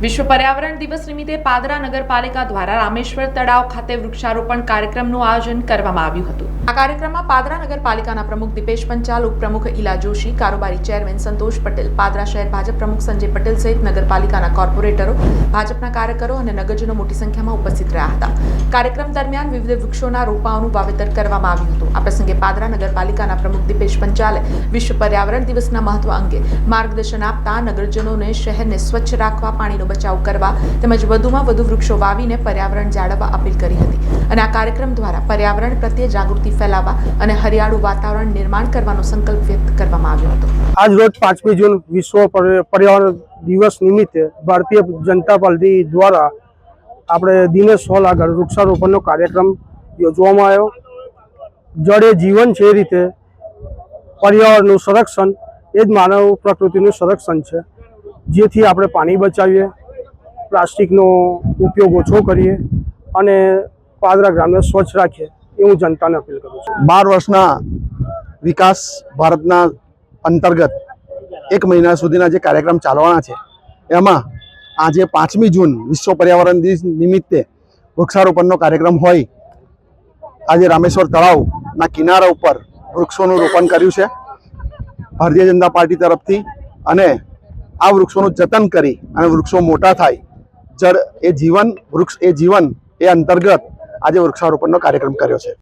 વિશ્વ પર્યાવરણ દિવસ નિમિત્તે પાદરા નગરપાલિકા દ્વારા રામેશ્વર તળાવ ખાતે વૃક્ષારોપણ કાર્યક્રમનું આયોજન કરવામાં આવ્યું હતું। આ કાર્યક્રમમાં પાદરા નગરપાલિકાના પ્રમુખ દીપેશ પંચાલ, ઉપપ્રમુખ ઈલા જોશી, કારોબારી ચેરમેન સંતોષ પટેલ, પાદરા શહેર ભાજપ પ્રમુખ સંજય પટેલ સહિત નગરપાલિકાના કોર્પોરેટરો, ભાજપના કાર્યકરો અને નગરજનો મોટી સંખ્યામાં ઉપસ્થિત રહ્યા હતા। કાર્યક્રમ દરમિયાન વિવિધ વૃક્ષોના રોપાઓનું વાવેતર કરવામાં આવ્યું હતું। આ પ્રસંગે પાદરા નગરપાલિકાના પ્રમુખ દીપેશ પંચાલે વિશ્વ પર્યાવરણ દિવસના મહત્વ અંગે માર્ગદર્શન આપતા નગરજનોને શહેરને સ્વચ્છ રાખવા, પાણીનો બચાવ કરવા તેમજ વધુમાં વધુ વૃક્ષો વાવીને પર્યાવરણ જાળવવા અપીલ કરી હતી અને આ કાર્યક્રમ દ્વારા પર્યાવરણ પ્રત્યે જાગૃતિ ફેલાવવા અને હરિયાળું વાતાવરણ નિર્માણ કરવાનો સંકલ્પ વ્યક્ત કરવામાં આવ્યો હતો। આજ રોજ 5મી જૂન વિશ્વ પર્યાવરણ દિવસ નિમિત્તે ભારતીય જનતા પાર્ટી દ્વારા આપણે દિનેશ હોલ આગળ વૃક્ષારોપણનો કાર્યક્રમ યોજવામાં આવ્યો। જળ એ જીવન છે એ રીતે પર્યાવરણનું સંરક્ષણ એ જ માનવ પ્રકૃતિનું સંરક્ષણ છે, જેથી આપણે પાણી બચાવીએ, પ્લાસ્ટિકનો ઉપયોગ ઓછો કરીએ અને પાદરા ગ્રામને સ્વચ્છ રાખીએ એ હું જનતાને અપીલ કરું છું। 12 વર્ષના વિકાસ ભારતના અંતર્ગત 1 મહિના સુધીના જે કાર્યક્રમ ચાલવાના છે એમાં આજે 5મી જૂન વિશ્વ પર્યાવરણ દિવસ નિમિત્તે વૃક્ષારોપણનો કાર્યક્રમ હોય આજે રામેશ્વર તળાવના કિનારા ઉપર વૃક્ષોનું રોપણ કર્યું છે ભારતીય જનતા પાર્ટી તરફથી અને આ વૃક્ષોનું જતન કરી અને વૃક્ષો મોટા થાય, જળ એ જીવન, વૃક્ષ એ જીવન એ અંતર્ગત આજે વૃક્ષારોપણનો કાર્યક્રમ કર્યો છે।